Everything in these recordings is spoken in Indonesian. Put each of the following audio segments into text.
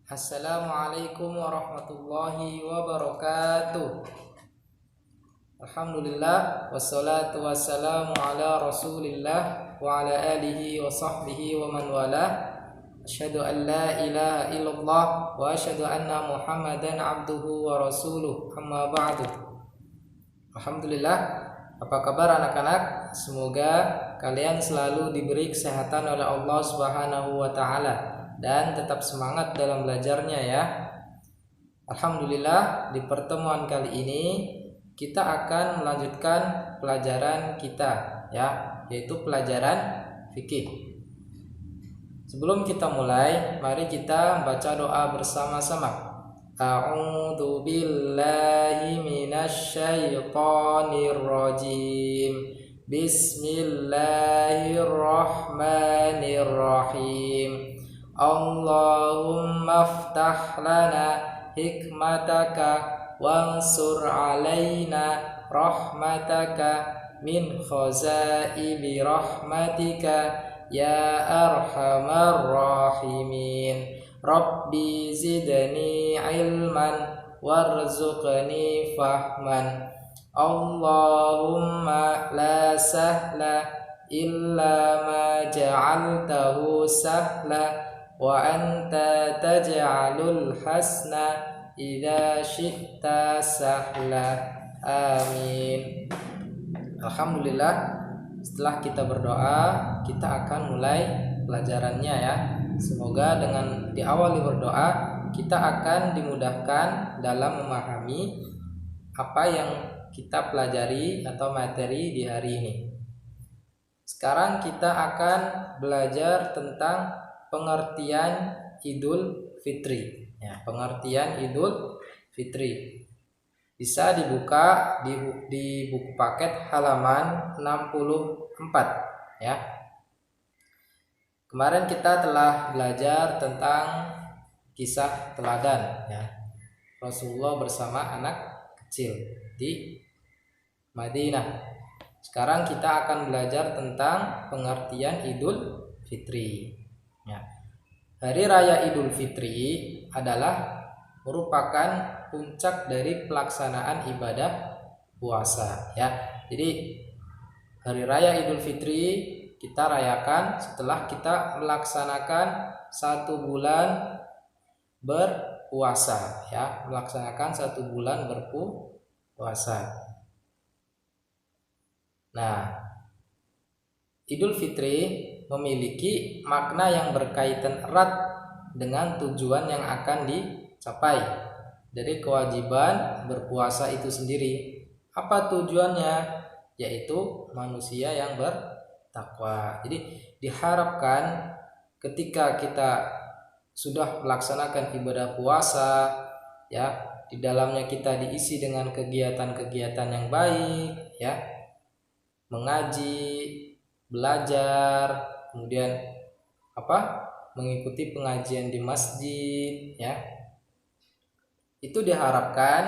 Assalamualaikum warahmatullahi wabarakatuh. Alhamdulillah wassalatu wassalamu ala Rasulillah wa ala alihi wa sahbihi wa man walah. Asyhadu an la ilaha illallah wa asyhadu anna Muhammadan abduhu wa rasuluh. Amma ba'du. Alhamdulillah, apa kabar anak-anak? Semoga kalian selalu diberi kesehatan oleh Allah Subhanahu wa taala dan tetap semangat dalam belajarnya ya. Alhamdulillah, di pertemuan kali ini kita akan melanjutkan pelajaran kita ya, yaitu pelajaran fikih. Sebelum kita mulai, mari kita baca doa bersama-sama. A'udzu billahi minasyaitonir rajim. Bismillahirrahmanirrahim. Allahumma aftah lana hikmataka wansur alaina rahmataka min khazaili rahmatika ya arhamar rahimin. Rabbi zidni ilman warzuqni fahman. Allahumma la sahla illa ma ja'altahu sahla wa anta taj'alul hasna idza syi'ta sahla. Amin. Alhamdulillah, setelah kita berdoa, kita akan mulai pelajarannya ya. Semoga dengan diawali berdoa, kita akan dimudahkan dalam memahami apa yang kita pelajari atau materi di hari ini. Sekarang kita akan belajar tentang pengertian Idul Fitri ya, pengertian Idul Fitri. Bisa dibuka di buku paket halaman 64 ya. Kemarin kita telah belajar tentang kisah teladan ya, Rasulullah bersama anak kecil di Madinah. Sekarang kita akan belajar tentang pengertian Idul Fitri. Ya. Hari Raya Idul Fitri adalah merupakan puncak dari pelaksanaan ibadah puasa ya. Jadi Hari Raya Idul Fitri kita rayakan setelah kita melaksanakan 1 bulan berpuasa ya, melaksanakan 1 bulan berpuasa. Nah, Idul Fitri memiliki makna yang berkaitan erat dengan tujuan yang akan dicapai dari kewajiban berpuasa itu sendiri. Apa tujuannya? Yaitu manusia yang bertakwa. Jadi diharapkan ketika kita sudah melaksanakan ibadah puasa ya, di dalamnya kita diisi dengan kegiatan-kegiatan yang baik ya, mengaji, belajar, kemudian mengikuti pengajian di masjid ya. Itu diharapkan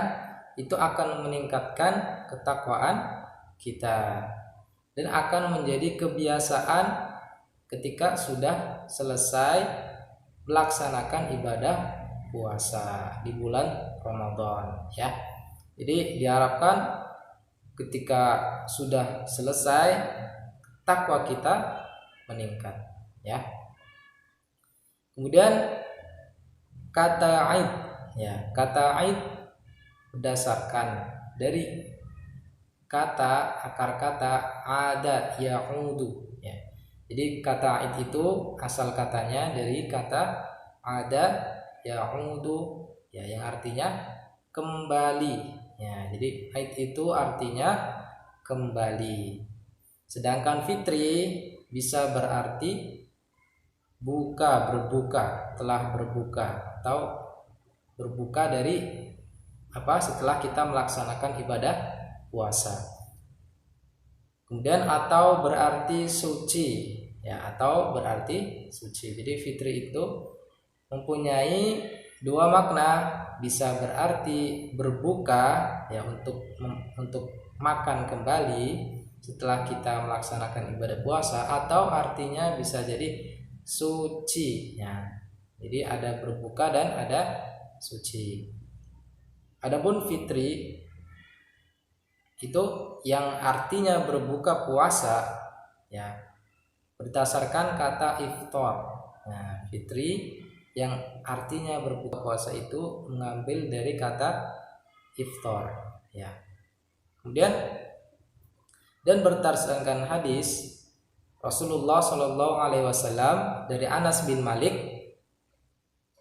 itu akan meningkatkan ketakwaan kita dan akan menjadi kebiasaan ketika sudah selesai melaksanakan ibadah puasa di bulan Ramadan ya. Jadi diharapkan ketika sudah selesai takwa kita meningkat ya. Kemudian kata Aid ya, kata Aid berdasarkan dari akar kata ada ya'udu ya. Jadi kata Aid itu asal katanya dari kata ada ya'udu ya, yang artinya kembali ya. Jadi Aid itu artinya kembali. Sedangkan fitri bisa berarti berbuka, telah berbuka, atau berbuka dari setelah kita melaksanakan ibadah puasa. Kemudian atau berarti suci ya, atau berarti suci. Jadi fitri itu mempunyai 2 makna, bisa berarti berbuka ya, untuk makan kembali setelah kita melaksanakan ibadah puasa, atau artinya bisa jadi suci ya. Jadi ada berbuka dan ada suci. Adapun fitri itu yang artinya berbuka puasa, ya, berdasarkan kata iftar. Nah, fitri yang artinya berbuka puasa itu mengambil dari kata iftar, ya. Kemudian dan berdasarkan hadis Rasulullah Shallallahu Alaihi Wasallam dari Anas bin Malik,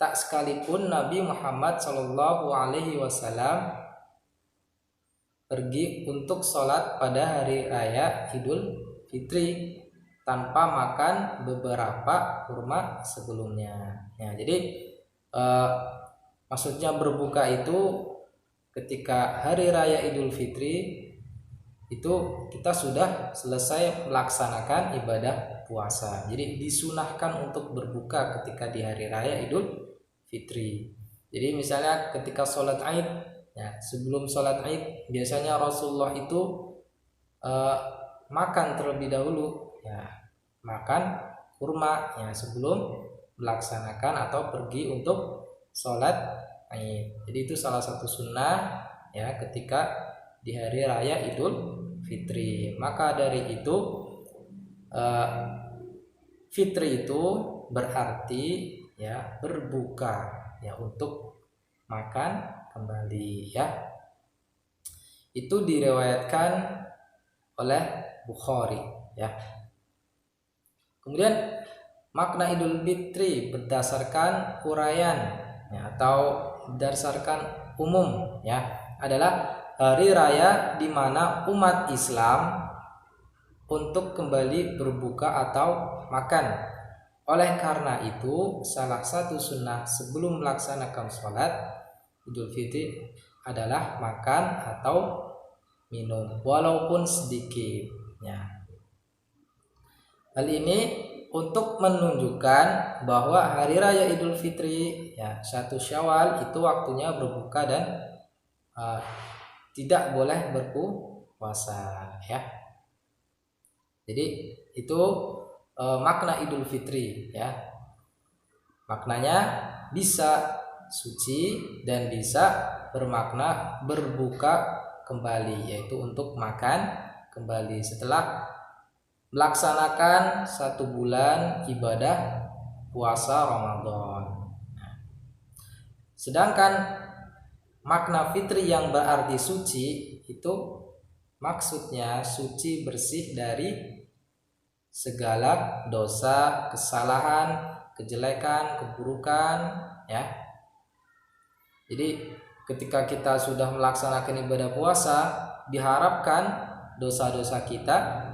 tak sekalipun Nabi Muhammad Shallallahu Alaihi Wasallam pergi untuk sholat pada hari raya Idul Fitri tanpa makan beberapa kurma sebelumnya. Ya, jadi maksudnya berbuka itu ketika hari raya Idul Fitri itu kita sudah selesai melaksanakan ibadah puasa. Jadi disunahkan untuk berbuka ketika di hari raya Idul Fitri. Jadi misalnya ketika sholat Id, ya, sebelum sholat Id biasanya Rasulullah itu makan terlebih dahulu, ya, makan kurma, ya, sebelum melaksanakan atau pergi untuk sholat Id. Jadi itu salah satu sunnah, ya, ketika di hari raya Idul Fitri. Maka dari itu fitri itu berarti, ya, berbuka, ya, untuk makan kembali, ya. Itu diriwayatkan oleh Bukhari, ya. Kemudian makna Idul Fitri berdasarkan uraian, ya, atau berdasarkan umum, ya, adalah hari raya di mana umat Islam untuk kembali berbuka atau makan. Oleh karena itu, salah satu sunnah sebelum melaksanakan sholat Idul Fitri adalah makan atau minum walaupun sedikit, ya. Hal ini untuk menunjukkan bahwa hari raya Idul Fitri, ya, 1 Syawal itu waktunya berbuka dan tidak boleh berpuasa, ya. Jadi itu makna Idul Fitri, ya. Maknanya bisa suci dan bisa bermakna berbuka kembali, yaitu untuk makan kembali setelah melaksanakan 1 bulan ibadah puasa Ramadan. Sedangkan makna fitri yang berarti suci itu maksudnya suci bersih dari segala dosa, kesalahan, kejelekan, keburukan, ya. Jadi ketika kita sudah melaksanakan ibadah puasa, diharapkan dosa-dosa kita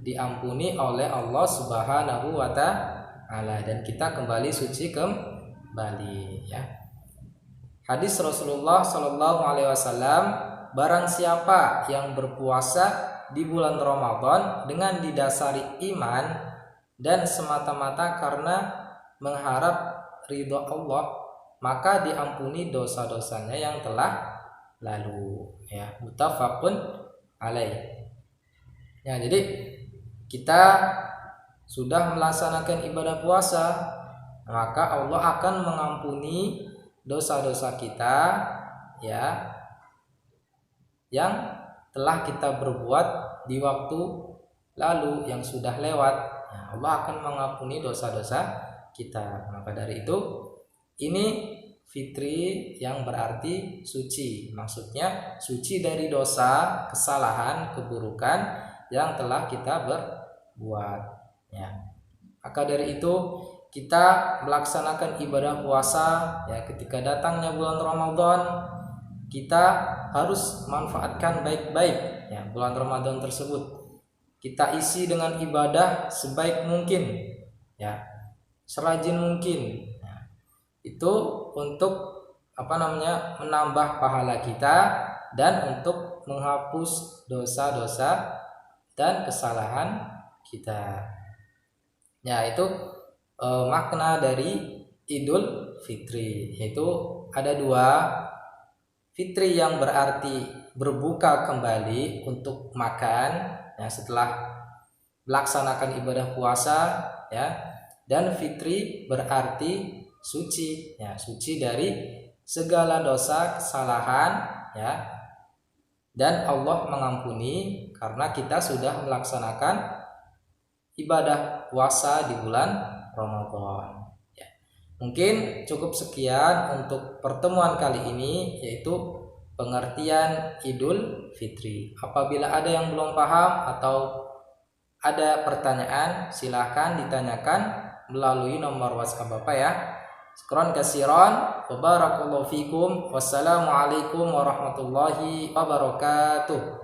diampuni oleh Allah Subhanahu wa Ta'ala dan kita kembali suci kembali, ya. Hadis Rasulullah Shallallahu Alaihi Wasallam, barang siapa yang berpuasa di bulan Ramadan dengan didasari iman dan semata-mata karena mengharap ridho Allah, maka diampuni dosa-dosanya yang telah lalu, ya. Muttafaqun alaih. Ya, jadi kita sudah melaksanakan ibadah puasa, maka Allah akan mengampuni dosa-dosa kita, ya, yang telah kita berbuat di waktu lalu yang sudah lewat. Nah, Allah akan mengampuni dosa-dosa kita. Maka dari itu, ini fitri yang berarti suci. Maksudnya suci dari dosa, kesalahan, keburukan yang telah kita berbuat, ya. Maka dari itu kita melaksanakan ibadah puasa, ya, ketika datangnya bulan Ramadan kita harus manfaatkan baik-baik, ya, bulan Ramadan tersebut. Kita isi dengan ibadah sebaik mungkin, ya, serajin mungkin. Nah, itu untuk menambah pahala kita dan untuk menghapus dosa-dosa dan kesalahan kita. Ya, itu makna dari Idul Fitri, yaitu ada 2, fitri yang berarti berbuka kembali untuk makan, ya, setelah melaksanakan ibadah puasa, ya, dan fitri berarti suci, ya, suci dari segala dosa, kesalahan, ya. Dan Allah mengampuni karena kita sudah melaksanakan ibadah puasa di bulan Ramadan. Ya. Mungkin cukup sekian untuk pertemuan kali ini, yaitu pengertian Idul Fitri. Apabila ada yang belum paham atau ada pertanyaan, silahkan ditanyakan melalui nomor WhatsApp Bapak ya. Syukran kasiran, wa barakallahu fikum. Wassalamualaikum warahmatullahi wabarakatuh.